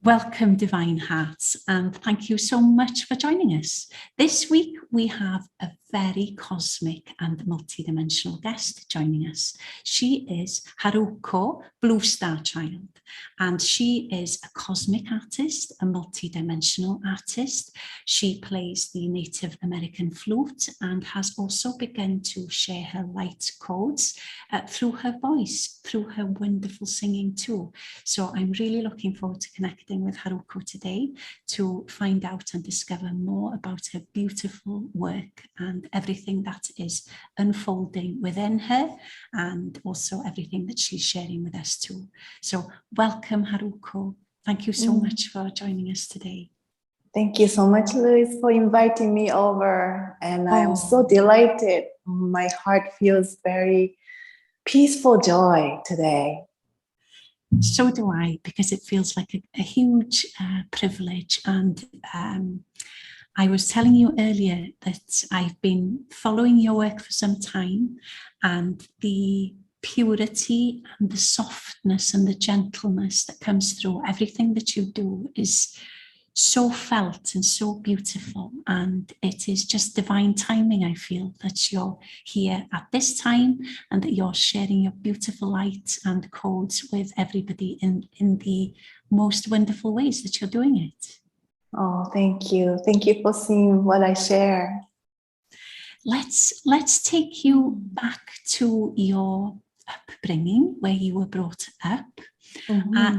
Welcome, Divine Hearts, and thank you so much for joining us. This week, we have a very cosmic and multidimensional guest joining us. She is Haruko, Blue Star Child, and she is a cosmic artist, a multidimensional artist. She plays the Native American flute and has also begun to share her light codes through her voice, through her wonderful singing too. So I'm really looking forward to connecting with Haruko today to find out and discover more about her beautiful work and everything that is unfolding within her, and also everything that she's sharing with us too. So welcome, Haruko. Thank you so much for joining us today. Thank you so much, Louise, for inviting me over. And I'm so delighted. My heart feels very peaceful joy today. So do I, because it feels like a huge privilege. And I was telling you earlier that I've been following your work for some time, and the purity and the softness and the gentleness that comes through everything that you do is so felt and so beautiful. And it is just divine timing, I feel, that you're here at this time and that you're sharing your beautiful light and codes with everybody in the most wonderful ways that you're doing it. Oh, thank you. Thank you for seeing what I share. Let's take you back to your upbringing, where you were brought up.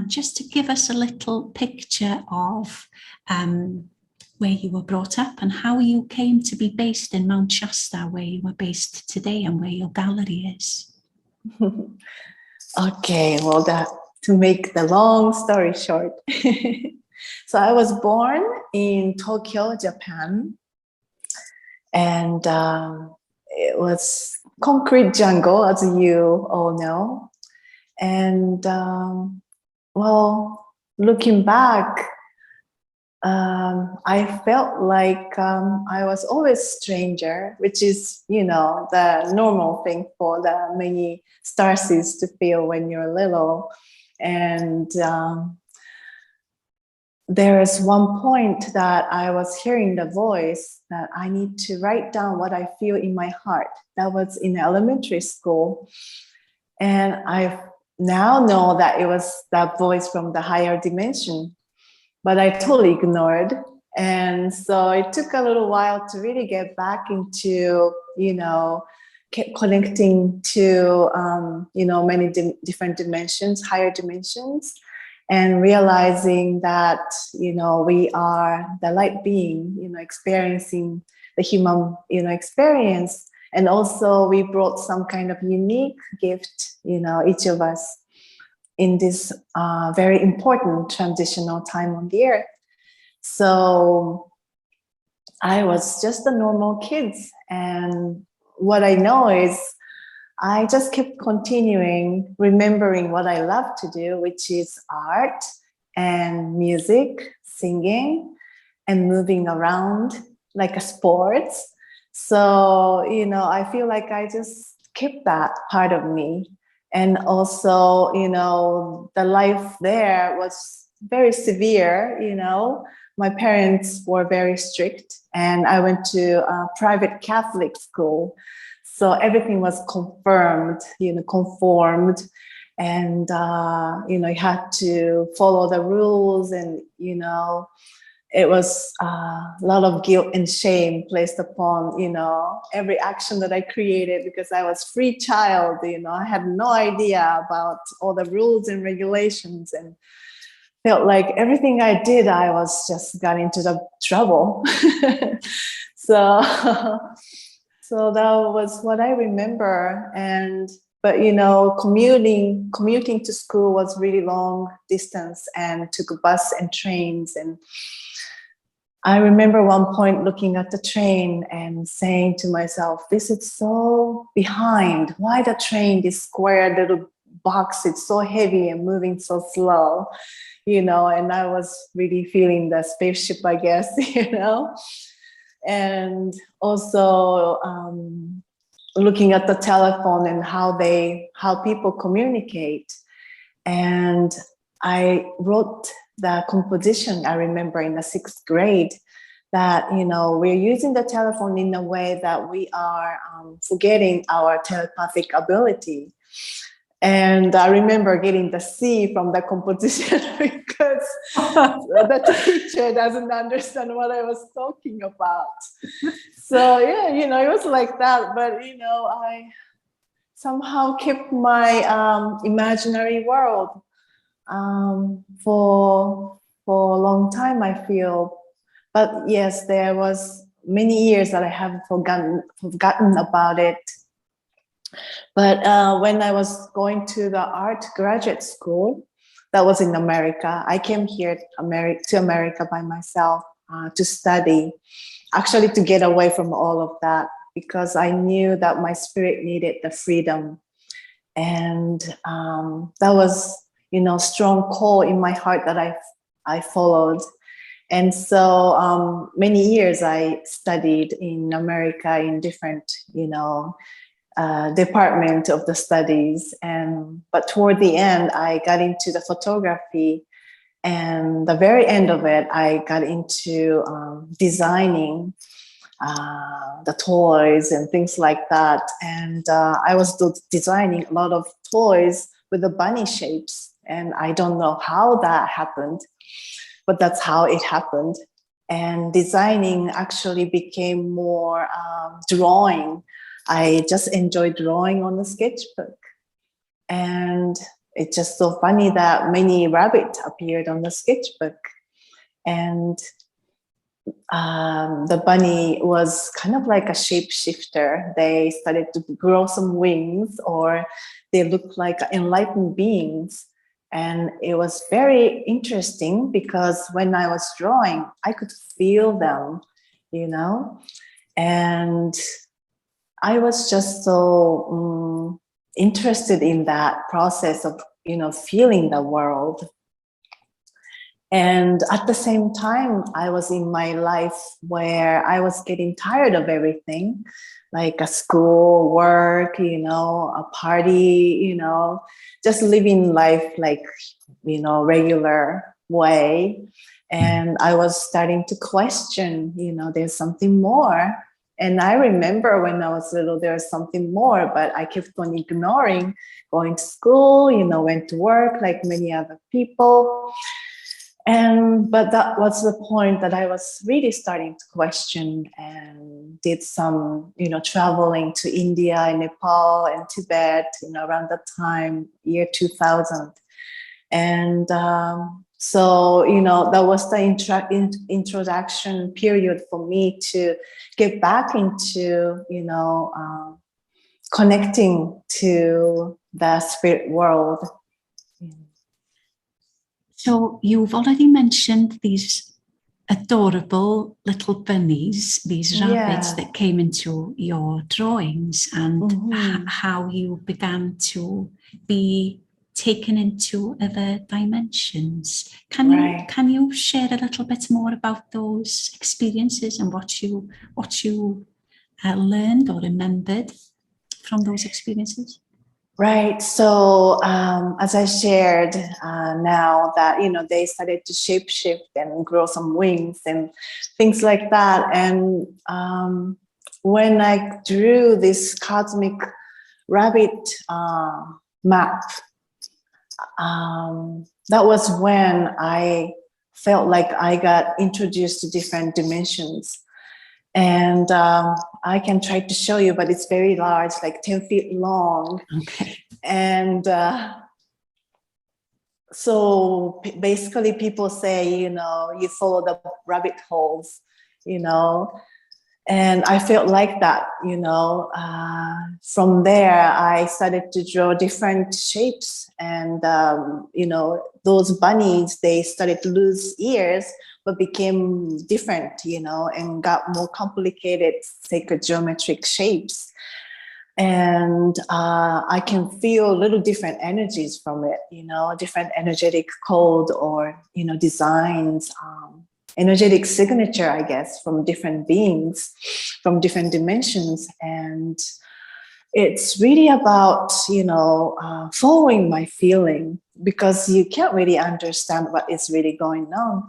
Just to give us a little picture of where you were brought up and how you came to be based in Mount Shasta, where you are based today and where your gallery is. Okay, well, to make the long story short. So I was born in Tokyo, Japan, and it was concrete jungle, as you all know. And well, looking back, I felt like I was always stranger, which is, you know, the normal thing for the many starseeds to feel when you're little. And there is one point that I was hearing the voice that I need to write down what I feel in my heart. That was in elementary school. And I now know that it was that voice from the higher dimension, but I totally ignored. And so it took a little while to really get back into, you know, connecting to, you know, many different dimensions, higher dimensions, and realizing that, you know, we are the light being, you know, experiencing the human, you know, experience. And also we brought some kind of unique gift, you know, each of us in this very important transitional time on the earth. So I was just a normal kid. And what I know is I just kept continuing, remembering what I love to do, which is art and music, singing, and moving around like a sport. So, you know, I feel like I just kept that part of me. And also, you know, the life there was very severe, you know. My parents were very strict, and I went to a private Catholic school. So everything was confirmed, you know, conformed. And, you know, you had to follow the rules, and, you know, it was a lot of guilt and shame placed upon, you know, every action that I created, because I was free child, you know, I had no idea about all the rules and regulations, and felt like everything I did, I was just got into the trouble. So that was what I remember. But you know, commuting to school was really long distance, and took a bus and trains. And I remember one point looking at the train and saying to myself, this is so behind. Why the train, this square little box, it's so heavy and moving so slow, you know? And I was really feeling the spaceship, I guess, you know? and also looking at the telephone and how people communicate. And I wrote the composition, I remember in the 6th grade, that, you know, we're using the telephone in a way that we are forgetting our telepathic ability. And I remember getting the C from the composition because the teacher doesn't understand what I was talking about. So yeah, you know, it was like that. But, you know, I somehow kept my imaginary world for a long time, I feel. But yes, there was many years that I have forgotten about it. But when I was going to the art graduate school, that was in America. I came here to America by myself to study, actually to get away from all of that, because I knew that my spirit needed the freedom. And that was, you know, strong call in my heart that I followed. And so many years I studied in America in different, you know, department of the studies. But toward the end, I got into the photography. And the very end of it, I got into designing the toys and things like that. And I was designing a lot of toys with the bunny shapes. And I don't know how that happened, but that's how it happened. And designing actually became more drawing. I just enjoyed drawing on the sketchbook. And it's just so funny that many rabbits appeared on the sketchbook. And the bunny was kind of like a shapeshifter. They started to grow some wings, or they looked like enlightened beings. And it was very interesting because when I was drawing, I could feel them, you know, and I was just so interested in that process of, you know, feeling the world. And at the same time, I was in my life where I was getting tired of everything, like a school, work, you know, a party, you know, just living life like, you know, regular way. And I was starting to question, you know, there's something more. And I remember when I was little, there was something more, but I kept on ignoring, going to school, you know, went to work like many other people. But that was the point that I was really starting to question, and did some, you know, traveling to India and Nepal and Tibet, you know, around that time, year 2000. And so, you know, that was the introduction period for me to get back into, you know, connecting to the spirit world. So you've already mentioned these adorable little bunnies, these rabbits that came into your drawings, and how you began to be taken into other dimensions. Can you share a little bit more about those experiences and what you learned or remembered from those experiences? Right. So as I shared now that, you know, they started to shapeshift and grow some wings and things like that. And when I drew this cosmic rabbit map, that was when I felt like I got introduced to different dimensions. And I can try to show you, but it's very large, like 10 feet long. Okay. And so basically people say, you know, you follow the rabbit holes, you know, and I felt like that, you know. From there, I started to draw different shapes, and, you know, those bunnies, they started to lose ears, but became different, you know, and got more complicated sacred geometric shapes. And I can feel little different energies from it, you know, different energetic code or, you know, designs. energetic signature, I guess, from different beings, from different dimensions. And it's really about, following my feeling, because you can't really understand what is really going on.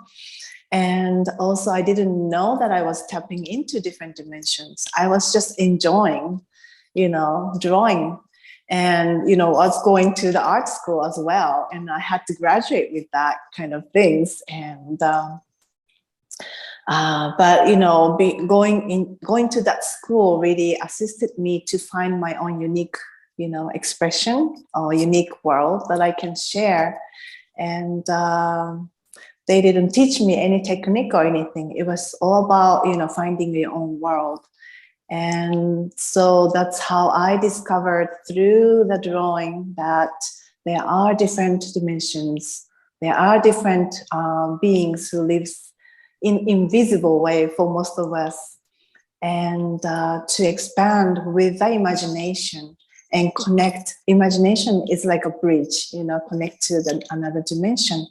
And also, I didn't know that I was tapping into different dimensions. I was just enjoying, drawing. And, was going to the art school as well. And I had to graduate with that kind of things. And, but going to that school really assisted me to find my own unique, expression or unique world that I can share. And they didn't teach me any technique or anything. It was all about, finding your own world. And so that's how I discovered through the drawing that there are different dimensions. There are different beings who live in invisible way for most of us. And to expand with the imagination and connect. Imagination is like a bridge, connect to another dimension.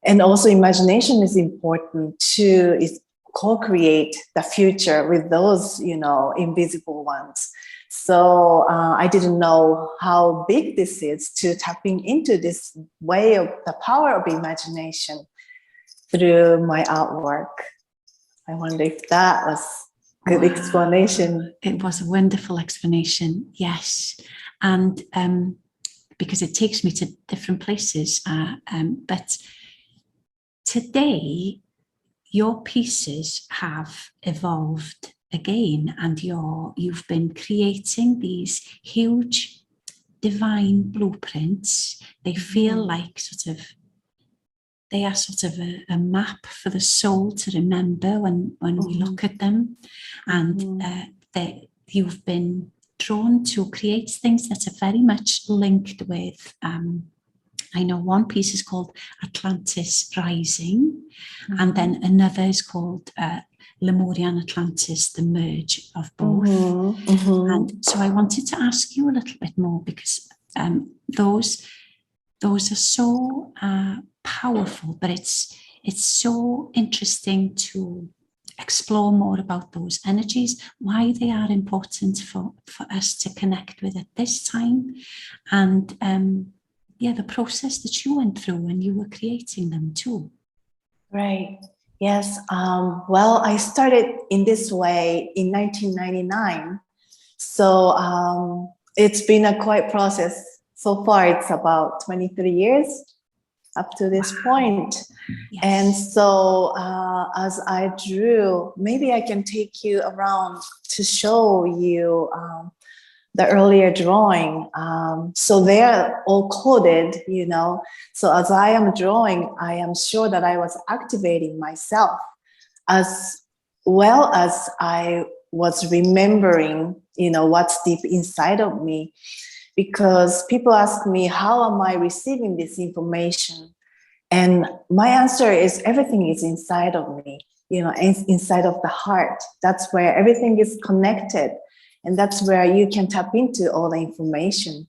And also imagination is important to co-create the future with those, invisible ones. So I didn't know how big this is, to tapping into this way of the power of imagination through my artwork. I wonder if that was a good explanation. It was a wonderful explanation, yes. And because it takes me to different places. But today, your pieces have evolved again, and you've been creating these huge divine blueprints. They feel like they are sort of a map for the soul to remember when we look at them. And you've been drawn to create things that are very much linked with I know one piece is called Atlantis Rising, and then another is called Lemuria and Atlantis, the merge of both. And so I wanted to ask you a little bit more, because those are so powerful, but it's so interesting to explore more about those energies, why they are important for us to connect with at this time, and the process that you went through when you were creating them too. Right. Yes. Well, I started in this way in 1999. So it's been a quite process. So far, it's about 23 years up to this point. Yes. And so as I drew, maybe I can take you around to show you the earlier drawing. So they're all coded, So as I am drawing, I am sure that I was activating myself as well as I was remembering, what's deep inside of me. Because people ask me, how am I receiving this information? And my answer is everything is inside of me, inside of the heart. That's where everything is connected. And that's where you can tap into all the information.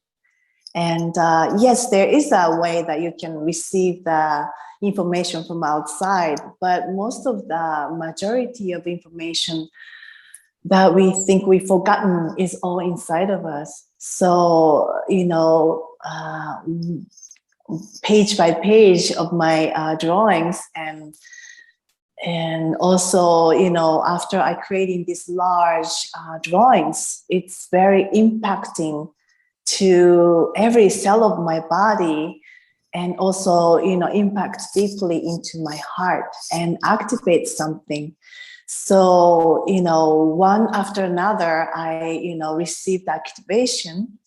And yes, there is a way that you can receive the information from outside, but most of the majority of information that we think we've forgotten is all inside of us. So, page by page of my drawings, and also, after I creating these large drawings, it's very impacting to every cell of my body, and also, impact deeply into my heart and activate something. So, one after another, I, received activation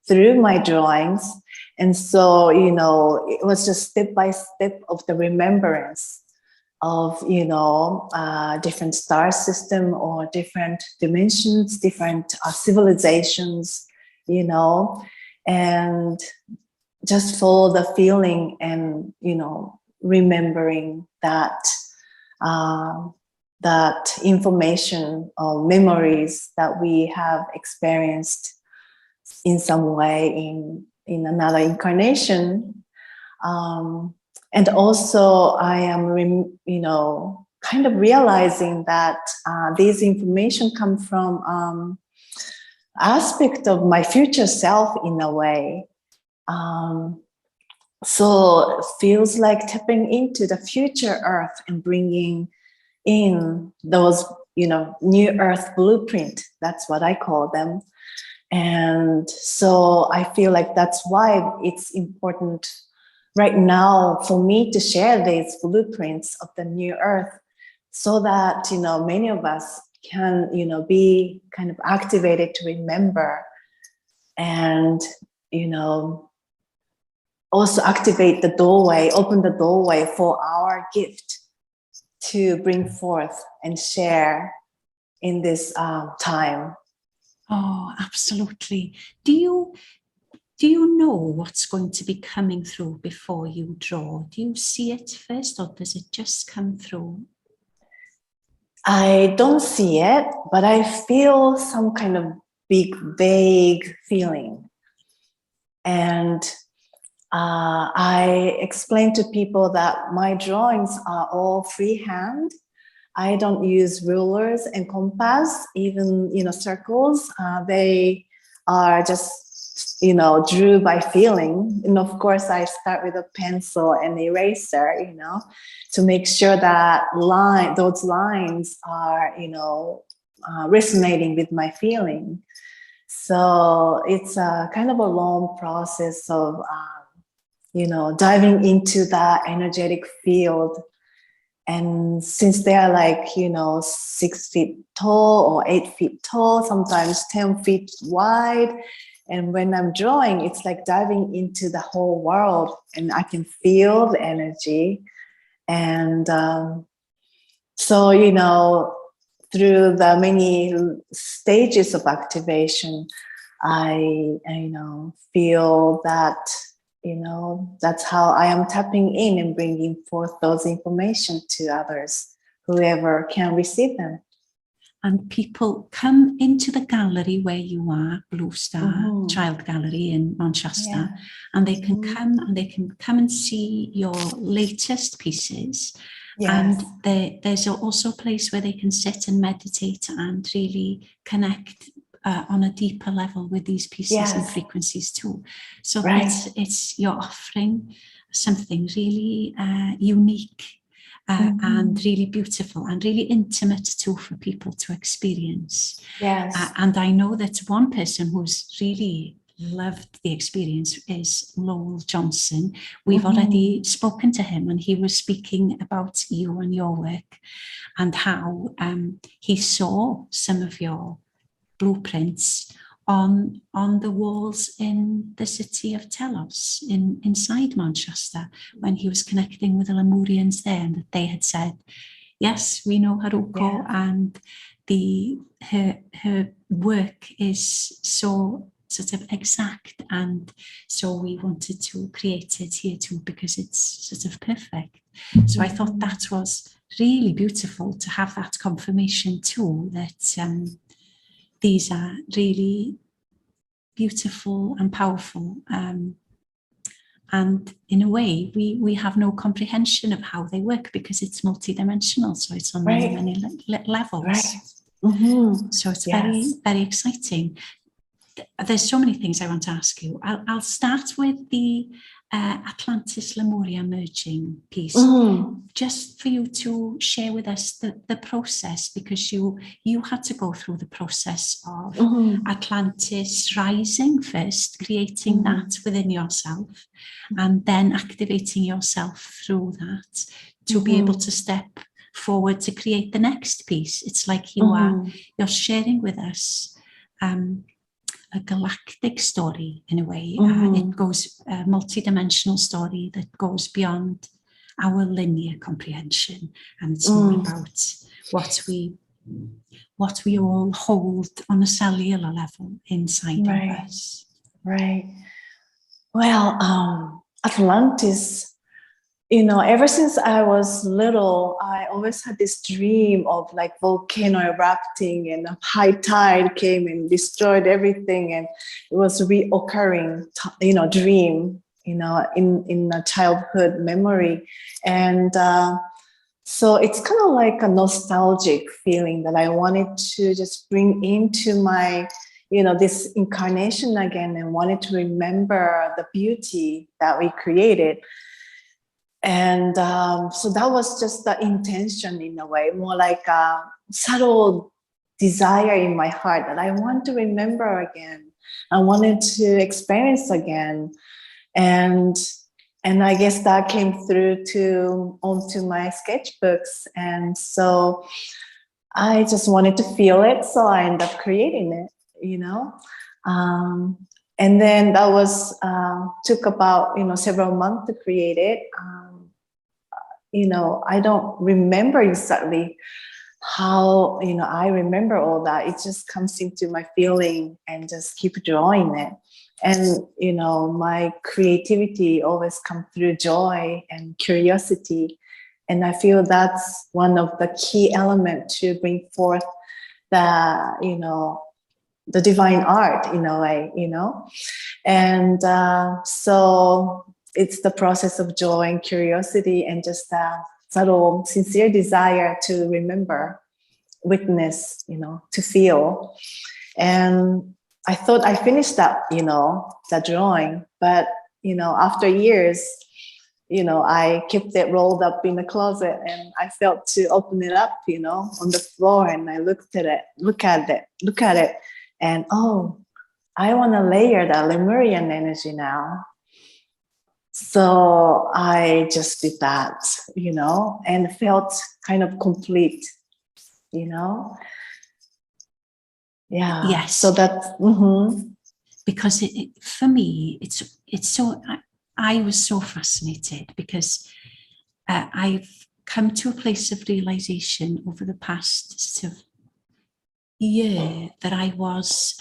through my drawings. And so, it was just step by step of the remembrance of, different star system or different dimensions, different civilizations, and just follow the feeling and, remembering that, that information or memories that we have experienced in some way in another incarnation. And also I am, kind of realizing that these information come from aspect of my future self in a way. So it feels like tapping into the future Earth and bringing in those, new Earth blueprint. That's what I call them. And so I feel like that's why it's important right now for me to share these blueprints of the new Earth, so that, many of us can, be kind of activated to remember, and, also activate the doorway, open the doorway for our gift to bring forth and share in this time. Oh, absolutely. Do you know what's going to be coming through before you draw? Do you see it first, or does it just come through? I don't see it, but I feel some kind of big, vague feeling. And I explain to people that my drawings are all freehand. I don't use rulers and compass, even, circles. They are just, drew by feeling. And of course, I start with a pencil and eraser, to make sure that those lines are, resonating with my feeling. So it's a kind of a long process of, diving into that energetic field. And since they are like, 6 feet tall or 8 feet tall, sometimes 10 feet wide. And when I'm drawing, it's like diving into the whole world, and I can feel the energy. And so, through the many stages of activation, I feel that, that's how I am tapping in and bringing forth those information to others, whoever can receive them. And people come into the gallery where you are, Blue Star Child Gallery in Mount Shasta, and they can come and see your latest pieces. Yes. And there's also a place where they can sit and meditate and really connect on a deeper level with these pieces and frequencies too. So it's you're offering something really unique and really beautiful and really intimate too for people to experience. Yes. And I know that one person who's really loved the experience is Lowell Johnson. We've already spoken to him, and he was speaking about you and your work and how he saw some of your blueprints on the walls in the city of Telos inside Mount Shasta, when he was connecting with the Lemurians there, and that they had said, yes, we know Haruko, and her work is so sort of exact, and so we wanted to create it here too because it's sort of perfect. So I thought that was really beautiful to have that confirmation too, that these are really beautiful and powerful. And in a way, we have no comprehension of how they work because it's multidimensional. So it's on many levels. Right. So it's very, very exciting. There's so many things I want to ask you. I'll start with the Atlantis Lemuria merging piece, just for you to share with us the process, because you had to go through the process of Atlantis rising first, creating that within yourself, and then activating yourself through that to be able to step forward to create the next piece. It's like you're sharing with us a galactic story in a way. It goes a multidimensional story that goes beyond our linear comprehension, and it's more about what we all hold on a cellular level inside of us. Right. Well, Atlantis, ever since I was little, I always had this dream of like volcano erupting and a high tide came and destroyed everything. And it was a reoccurring, dream in a childhood memory. And so it's kind of like a nostalgic feeling that I wanted to just bring into my, this incarnation again, and wanted to remember the beauty that we created. And so that was just the intention in a way, more like a subtle desire in my heart that I want to remember again. I wanted to experience again. And I guess that came through onto my sketchbooks. And so I just wanted to feel it. So I ended up creating it, and then that was took about several months to create it. I don't remember exactly how I remember all that. It just comes into my feeling and just keep drawing it. And my creativity always comes through joy and curiosity, and I feel that's one of the key elements to bring forth the divine art in a way, and so it's the process of joy and curiosity and just a subtle, sincere desire to remember, witness, to feel. And I thought I finished that, the drawing, but, after years, I kept it rolled up in the closet, and I felt to open it up, on the floor, and I look at it, and I want to layer the Lemurian energy now. So I just did that, and felt kind of complete, Yeah. Yes. So that's because for me, it's so. I was so fascinated because I've come to a place of realization over the past sort of year that I was.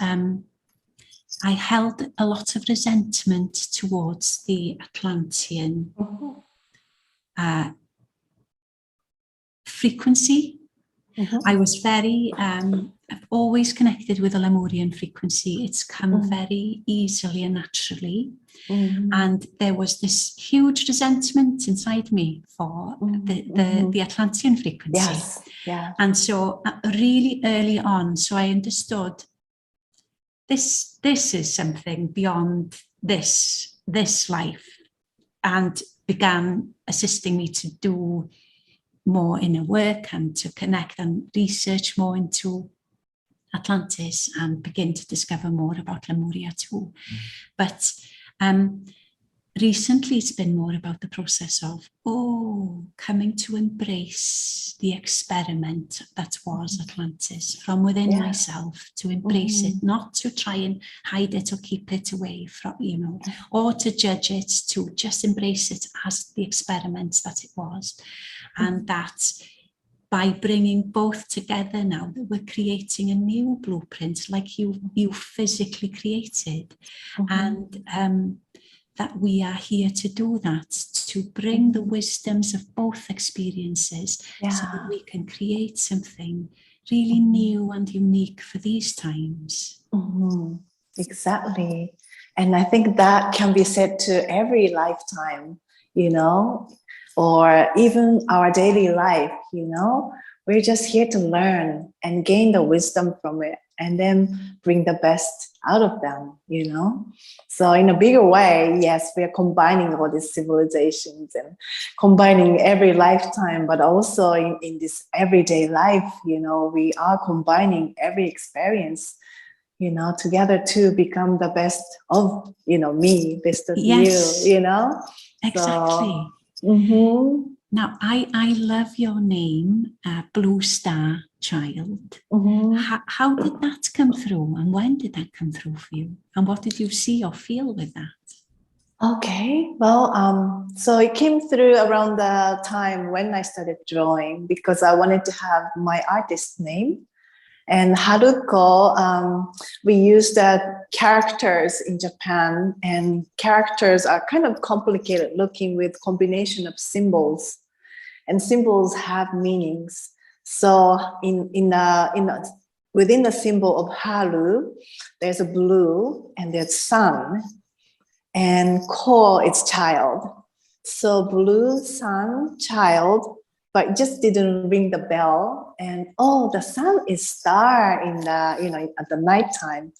I held a lot of resentment towards the Atlantean frequency. I was very, I've always connected with the Lemurian frequency. It's come very easily and naturally. And there was this huge resentment inside me for the Atlantean frequency. Yes. Yeah. And so really early on, so I understood this is something beyond this life, and began assisting me to do more inner work and to connect and research more into Atlantis and begin to discover more about Lemuria too. But recently it's been more about the process of coming to embrace the experiment that was Atlantis from within myself, to embrace it, not to try and hide it or keep it away from, or to judge it, to just embrace it as the experiment that it was. And that by bringing both together now, that we're creating a new blueprint like you physically created, and that we are here to do that, to bring the wisdoms of both experiences so that we can create something really new and unique for these times. Exactly. And I think that can be said to every lifetime, or even our daily life, we're just here to learn and gain the wisdom from it, and then bring the best out of them, So in a bigger way, yes, we are combining all these civilizations and combining every lifetime, but also in this everyday life, we are combining every experience, together to become the best of, me, best of you, Exactly. So, Now, I love your name, Blue Star Child. How did that come through, and when did that come through for you? And what did you see or feel with that? Okay, well, so it came through around the time when I started drawing, because I wanted to have my artist name. And Haruko, we use the characters in Japan, and characters are kind of complicated looking with combination of symbols, and symbols have meanings. So within the symbol of Haru, there's a blue and there's sun. and Ko is child. So blue sun, child, but just didn't ring the bell. And oh, the sun is star in the, you know, at the nighttime,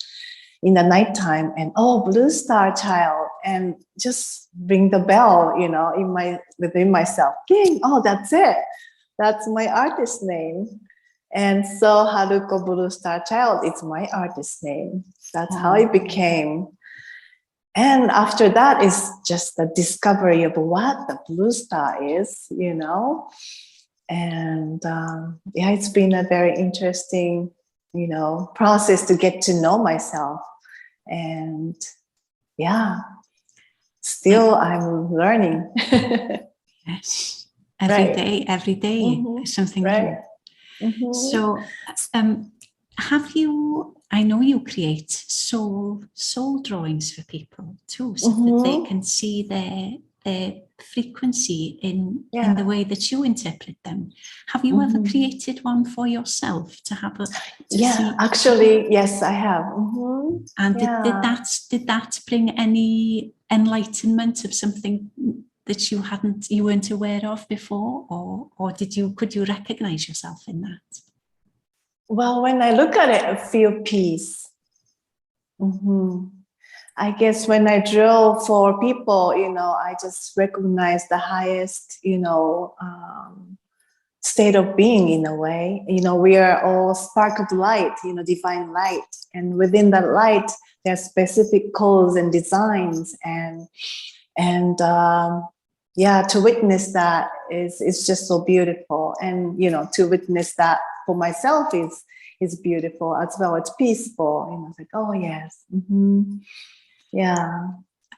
in the nighttime, and oh, blue star, child, and just ring the bell, you know, within myself. King, oh, that's it. That's my artist name. And so Haruko Blue Star Child, it's my artist name. That's how it became. And after that is just the discovery of what the blue star is, you know. And yeah, it's been a very interesting, you know, process to get to know myself. And yeah, still I'm learning. Yes, every day, Mm-hmm. something Right. new. Mm-hmm. So, have you? I know you create soul drawings for people too, so that they can see their frequency in the way that you interpret them. Have you ever created one for yourself to have a? See? Actually, yes, I have. And did that bring any enlightenment of something that you weren't aware of before, or could you recognize yourself in that? Well, when I look at it, I feel peace. I guess when I draw for people, you know, I just recognize the highest, you know, state of being in a way. You know, we are all spark of light, you know, divine light. And within that light, there's specific codes and designs. And yeah, to witness that is just so beautiful. And, you know, to witness that for myself is beautiful as well. It's peaceful. You know, it's like, oh, yes. Yeah.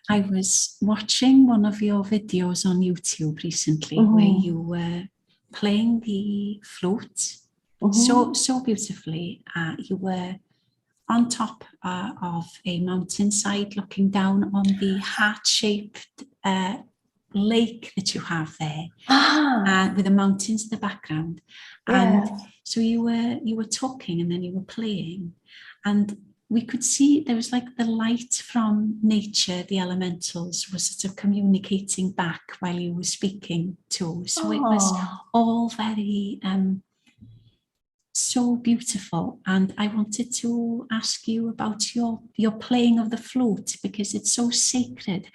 I was watching one of your videos on YouTube recently where you were playing the flute so beautifully. You were on top of a mountainside looking down on the heart-shaped lake that you have there, with the mountains in the background. And so you were talking and then you were playing, and we could see there was like the light from nature, the elementals were sort of communicating back while you were speaking too. So it was all very so beautiful. And I wanted to ask you about your playing of the flute, because it's so sacred.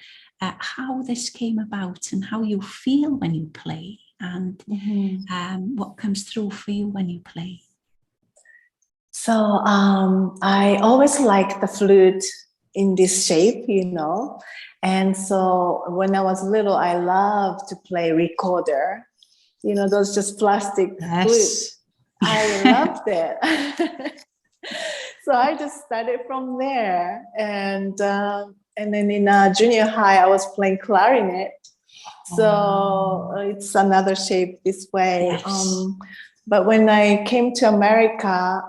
How this came about and how you feel when you play, and what comes through for you when you play. So I always liked the flute in this shape, you know. And so when I was little, I loved to play recorder, you know, those just plastic flutes. I loved it. So I just started from there. And then in junior high, I was playing clarinet. So it's another shape this way. But when I came to America,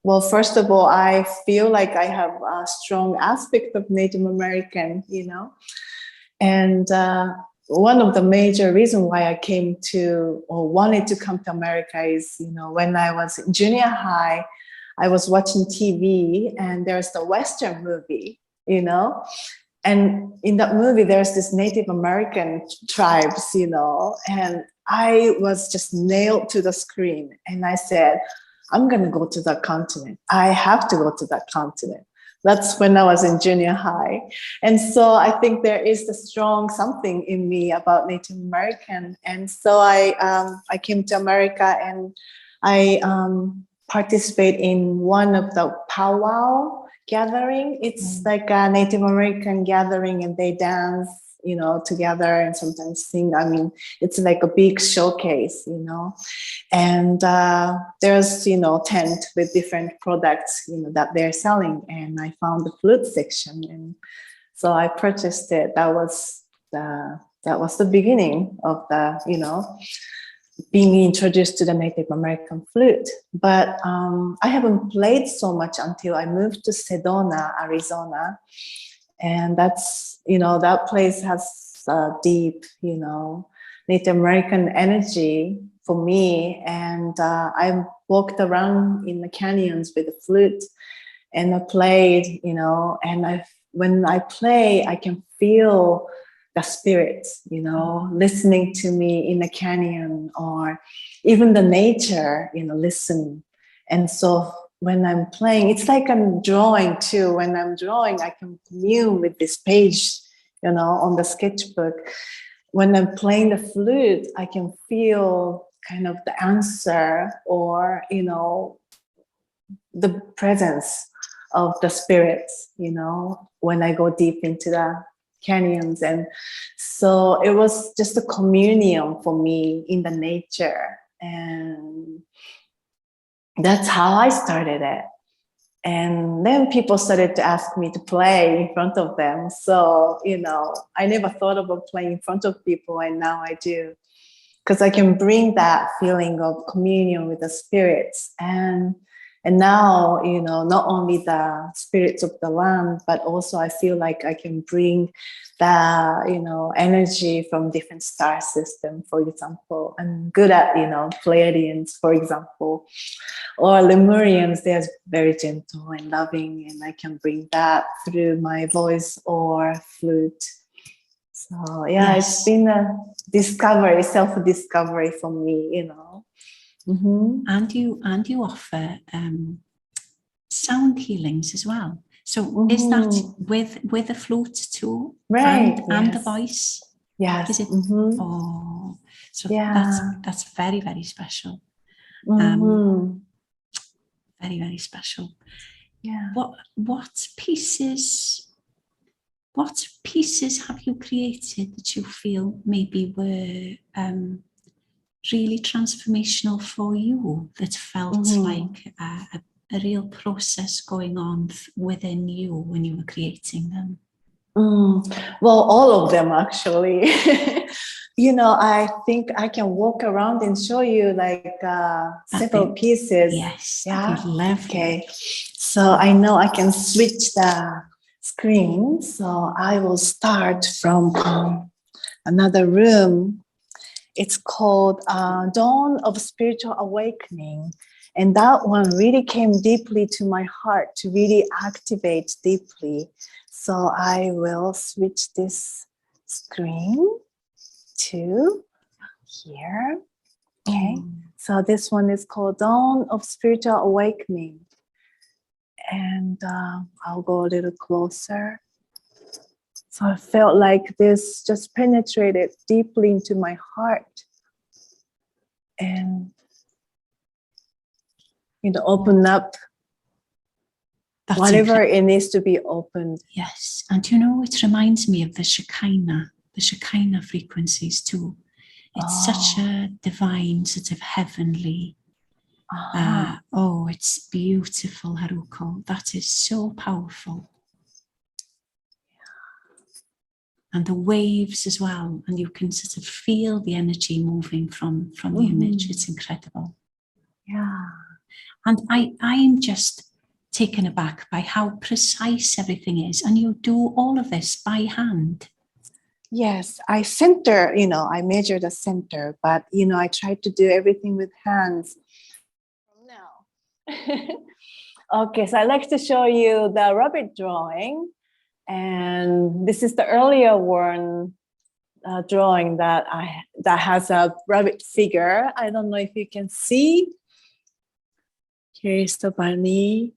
well, first of all, I feel like I have a strong aspect of Native American, you know. And one of the major reasons why I came to or wanted to come to America is, you know, when I was in junior high, I was watching TV and there's the Western movie, you know. And in that movie, there's this Native American tribes, you know, and I was just nailed to the screen. And I said, I'm going to go to that continent. I have to go to that continent. That's when I was in junior high. And so I think there is a strong something in me about Native American. And so I came to America and I participate in one of the powwow gathering. It's like a Native American gathering and they dance, you know, together and sometimes sing. I mean, it's like a big showcase, you know, and there's, you know, tent with different products, you know, that they're selling. And I found the flute section and so I purchased it. That was the beginning of the, you know, being introduced to the Native American flute. But I haven't played so much until I moved to Sedona, Arizona. And that's, you know, that place has deep, you know, Native American energy for me. And I walked around in the canyons with the flute and I played, you know, and I when I play, I can feel the spirits, listening to me in the canyon, or even the nature, listen. And so when I'm playing, it's like I'm drawing too. When I'm drawing, I can commune with this page, on the sketchbook. When I'm playing the flute, I can feel kind of the answer, or, the presence of the spirits, when I go deep into the canyons. And so it was just a communion for me in the nature. And that's how I started it. And then people started to ask me to play in front of them. So, I never thought about playing in front of people, and now I do. Because I can bring that feeling of communion with the spirits. And now, not only the spirits of the land, but also I feel like I can bring the, energy from different star system, for example. I'm good at, Pleiadians, for example, or Lemurians. They're very gentle and loving, and I can bring that through my voice or flute. So yeah, Yes. It's been a discovery, self-discovery for me, Mm-hmm. And you offer sound healings as well. So is that with the flute too? Right. And the voice? Yes. Is it? Mm-hmm. Oh, so Yeah. that's very, very special. Very, very special. Yeah. What pieces have you created that you feel maybe were really transformational for you, that felt like a real process going on within you when you were creating them? Well, all of them actually. I think I can walk around and show you like several pieces. Yes, Yeah. that'd be lovely. Okay. So I know I can switch the screen. So I will start from another room. It's called Dawn of Spiritual Awakening. And that one really came deeply to my heart to really activate deeply. So I will switch this screen to here. Okay. So this one is called Dawn of Spiritual Awakening. And I'll go a little closer. So I felt like this just penetrated deeply into my heart. And open up whatever it needs to be opened. Yes, and it reminds me of the Shekinah frequencies too. It's such a divine, sort of heavenly. It's beautiful, Haruko. That is so powerful. And the waves as well, and you can sort of feel the energy moving from the image. It's incredible. Yeah. And I'm just taken aback by how precise everything is. And you do all of this by hand. Yes, I center, I measure the center, but, I try to do everything with hands. Now. Okay, so I'd like to show you the rabbit drawing. And this is the earlier one drawing that has a rabbit figure. I don't know if you can see. Here's the bunny.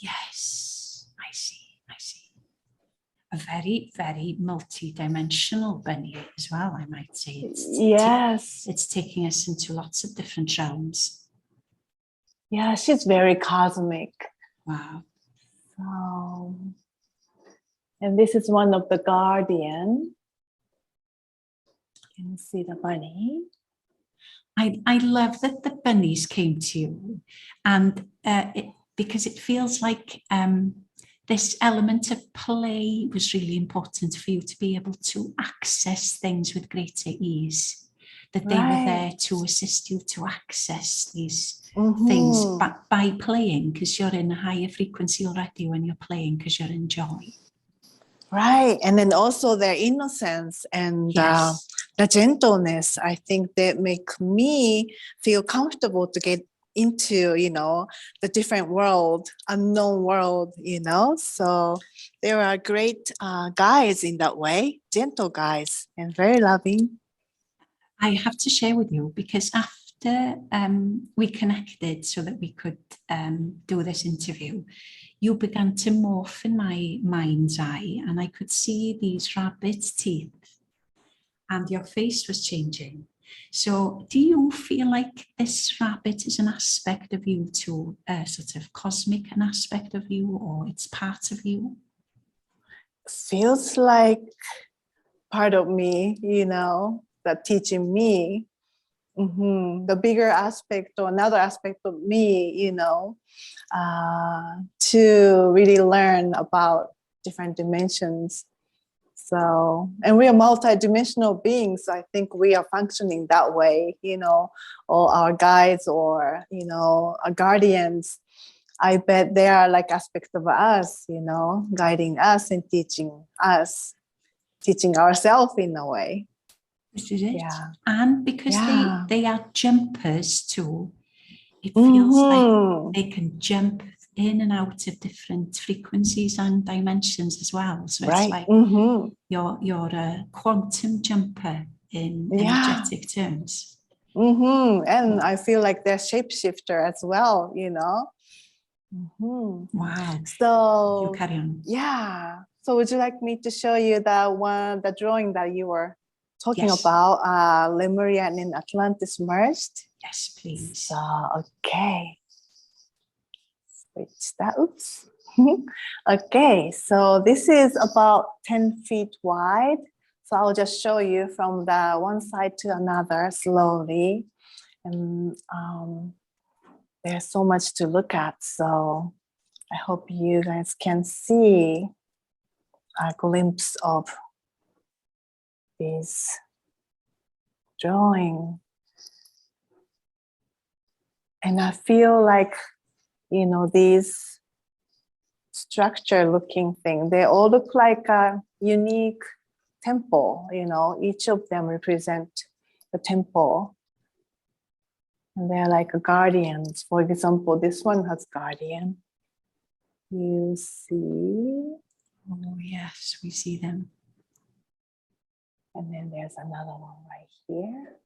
Yes, I see. A very, very multi-dimensional bunny as well, I might say. It's taking us into lots of different realms. Yeah, she's very cosmic. Wow. So, and this is one of the guardian. You can see the bunny. I love that the bunnies came to you, and because it feels like this element of play was really important for you to be able to access things with greater ease, that they were there to assist you to access these things by playing, because you're in a higher frequency already when you're playing, because you're in joy. Right. And then also their innocence and the gentleness, I think, that make me feel comfortable to get into, the different world, unknown world, So there are great guides in that way, gentle guides and very loving. I have to share with you, because after we connected so that we could do this interview, you began to morph in my mind's eye, and I could see these rabbit teeth, and your face was changing. So do you feel like this rabbit is an aspect of you too, a sort of cosmic an aspect of you, or it's part of you? Feels like part of me, that teaching me the bigger aspect or another aspect of me, to really learn about different dimensions. So, and we are multidimensional beings. So I think we are functioning that way, or our guides or, our guardians. I bet they are like aspects of us, guiding us and teaching ourselves in a way. This is it. Yeah. And because they are jumpers too, it feels like they can jump in and out of different frequencies and dimensions as well. So it's like you're a quantum jumper in energetic terms. And I feel like they're shapeshifter as well, Wow. So you carry on. Yeah. So would you like me to show you the drawing that you were talking about, Lemuria and Atlantis merged? Yes, please. So, okay. Switch that. Oops. Okay, so this is about 10 feet wide. So I'll just show you from the one side to another slowly. And there's so much to look at. So I hope you guys can see a glimpse of this drawing. And I feel like, these structure looking thing, they all look like a unique temple, each of them represent the temple. And they're like guardians. For example, this one has guardian. You see? Oh, yes, we see them. And then there's another one right here.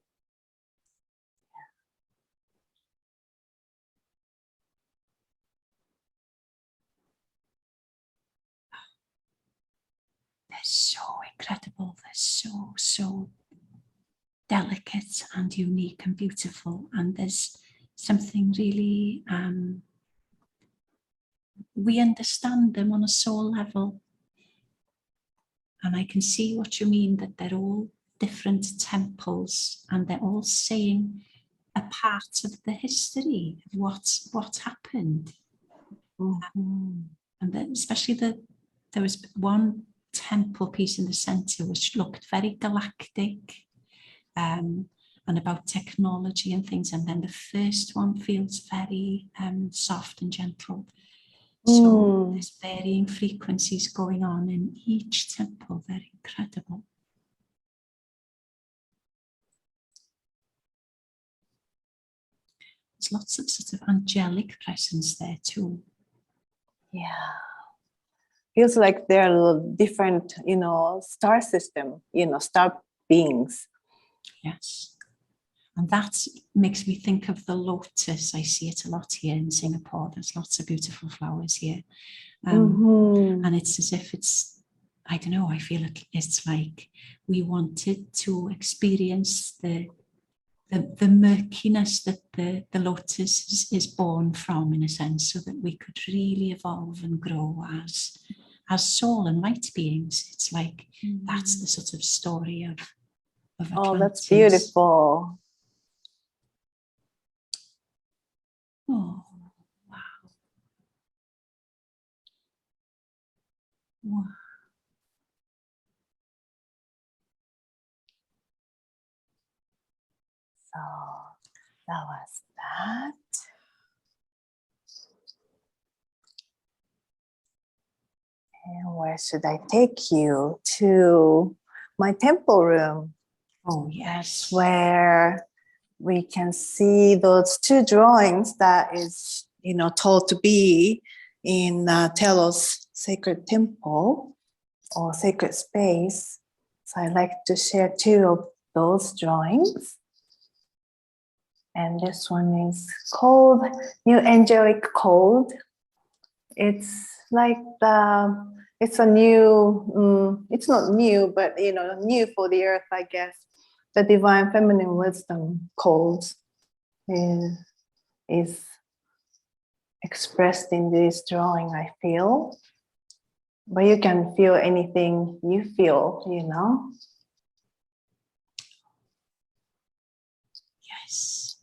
They're so incredible. They're so delicate and unique and beautiful. And there's something really, we understand them on a soul level. And I can see what you mean, that they're all different temples and they're all saying a part of the history of what happened. And then especially there was one temple piece in the center which looked very galactic and about technology and things. And then the first one feels very soft and gentle. So there's varying frequencies going on in each temple. They're incredible. There's lots of sort of angelic presence there too. Yeah. Feels like they're a different, star system, star beings. Yes. And that makes me think of the lotus. I see it a lot here in Singapore. There's lots of beautiful flowers here. And it's as if it's, I don't know, I feel like it's like we wanted to experience the murkiness that the lotus is born from, in a sense, so that we could really evolve and grow as soul and light beings. It's like that's the sort of story of Atlantis. Oh, that's beautiful. Oh, wow. Wow. So that was that. And where should I take you? To my temple room. Oh, yes. That's where we can see those two drawings that is, told to be in Telos sacred temple or sacred space. So I'd like to share two of those drawings. And this one is called New Angelic Code. It's like it's a new, it's not new, but new for the earth, I guess. The divine feminine wisdom code is expressed in this drawing, I feel. But you can feel anything you feel, Yes.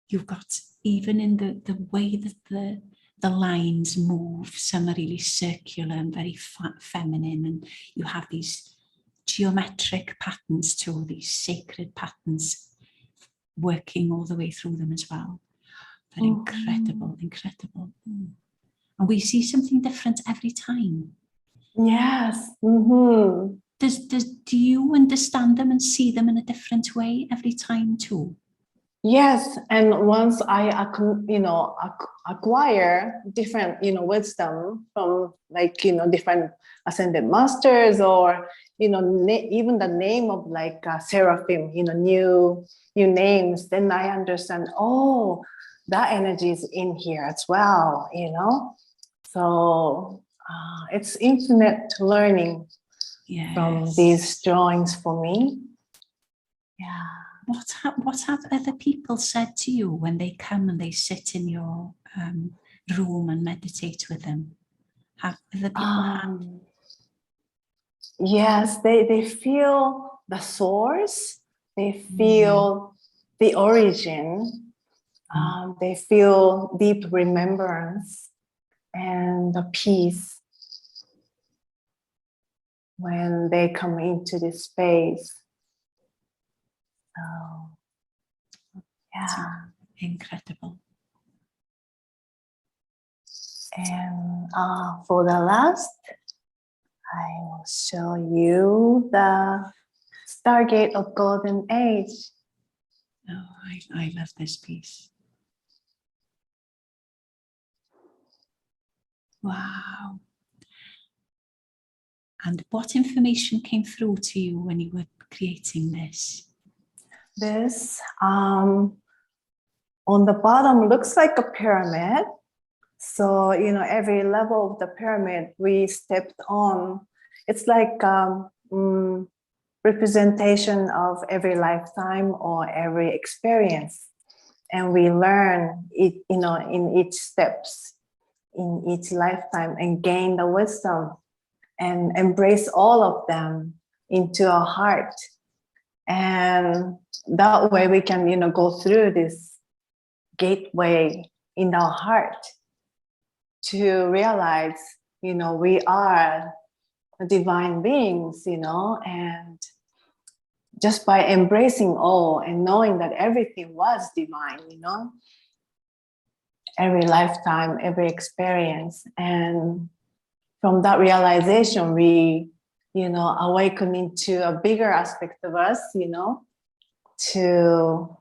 You've got, even in the way that the lines move, some are really circular and very feminine, and you have these geometric patterns too, these sacred patterns working all the way through them as well. But incredible. And we see something different every time. Yes. Do you understand them and see them in a different way every time too? Yes, and once I acquire different wisdom from different ascended masters, or even the name of seraphim, new names, then I understand, oh, that energy is in here as well, so it's infinite learning from these drawings for me. Yeah. What have other people said to you when they come and they sit in your room and meditate with them? Have other people Yes, they feel the source, they feel the origin, they feel deep remembrance and the peace when they come into this space. So, yeah. Incredible. And for the last, I will show you the Stargate of Golden Age. Oh, I love this piece. Wow. And what information came through to you when you were creating this? This, on the bottom, looks like a pyramid. So, every level of the pyramid we stepped on, it's like representation of every lifetime or every experience. And we learn it, in each steps, in each lifetime, and gain the wisdom and embrace all of them into our heart. And that way we can, go through this gateway in our heart to realize, we are divine beings, and just by embracing all and knowing that everything was divine, every lifetime, every experience. And from that realization, we, awaken into a bigger aspect of us, to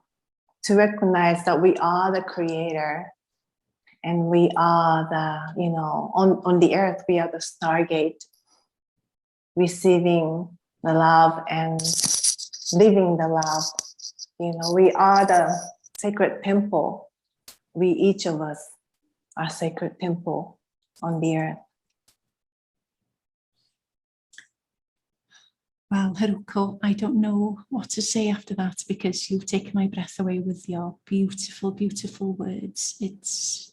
recognize that we are the creator. And we are the, on the earth, we are the Stargate, receiving the love and living the love. We are the sacred temple. We, each of us, are sacred temple on the earth. Well, Haruko, I don't know what to say after that, because you've taken my breath away with your beautiful, beautiful words. It's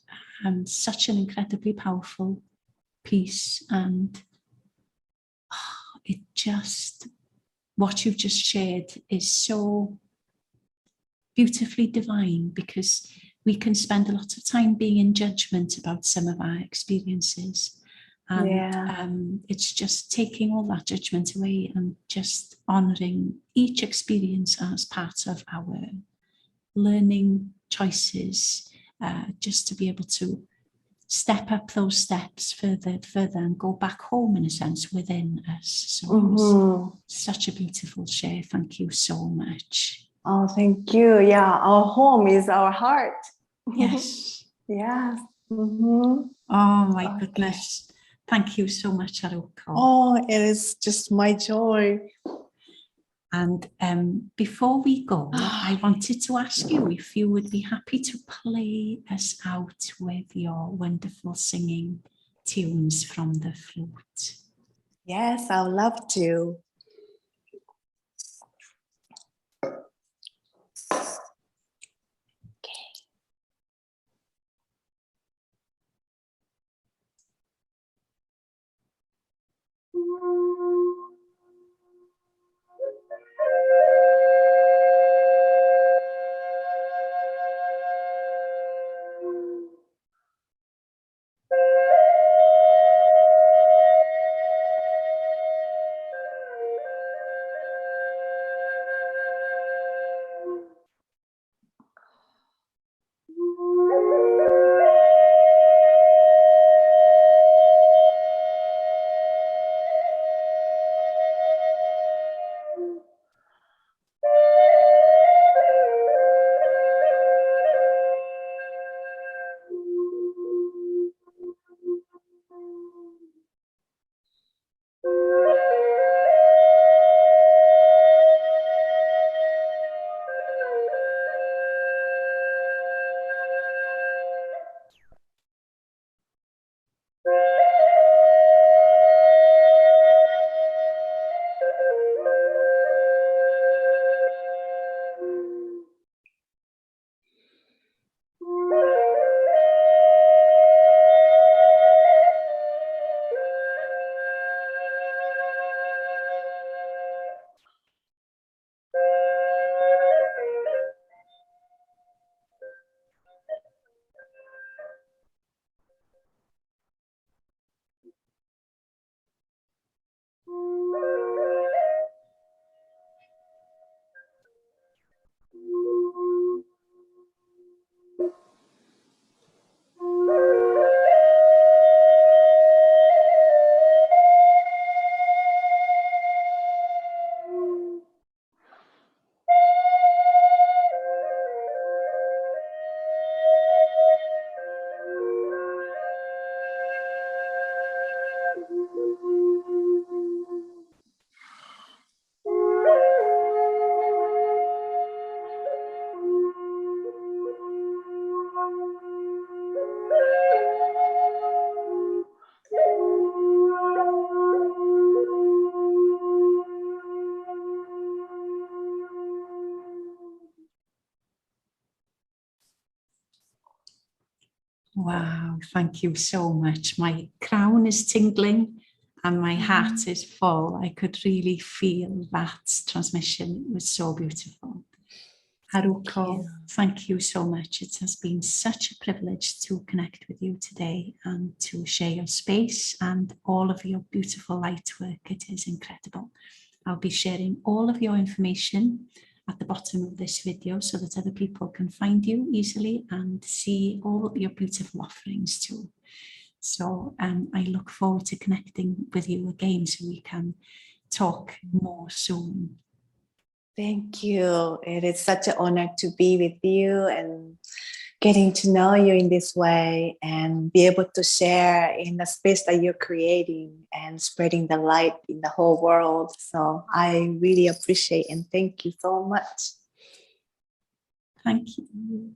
such an incredibly powerful piece, and what you've just shared is so beautifully divine, because we can spend a lot of time being in judgment about some of our experiences. And it's just taking all that judgment away and just honoring each experience as part of our learning choices, just to be able to step up those steps further and go back home, in a sense, within us. So it was such a beautiful share. Thank you so much. Oh, thank you. Yeah, our home is our heart. Yes. Yes. Oh my goodness. Thank you so much, Haruko. Oh, it is just my joy. And before we go, I wanted to ask you if you would be happy to play us out with your wonderful singing tunes from the flute. Yes, I would love to. Wow, thank you so much. My crown is tingling and my heart is full. I could really feel that transmission. It was so beautiful. Haruko, thank you so much. It has been such a privilege to connect with you today and to share your space and all of your beautiful light work. It is incredible. I'll be sharing all of your information at the bottom of this video so that other people can find you easily and see all of your beautiful offerings too. So I look forward to connecting with you again so we can talk more soon. Thank you. It is such an honor to be with you and getting to know you in this way and be able to share in the space that you're creating and spreading the light in the whole world. So I really appreciate and thank you so much. Thank you.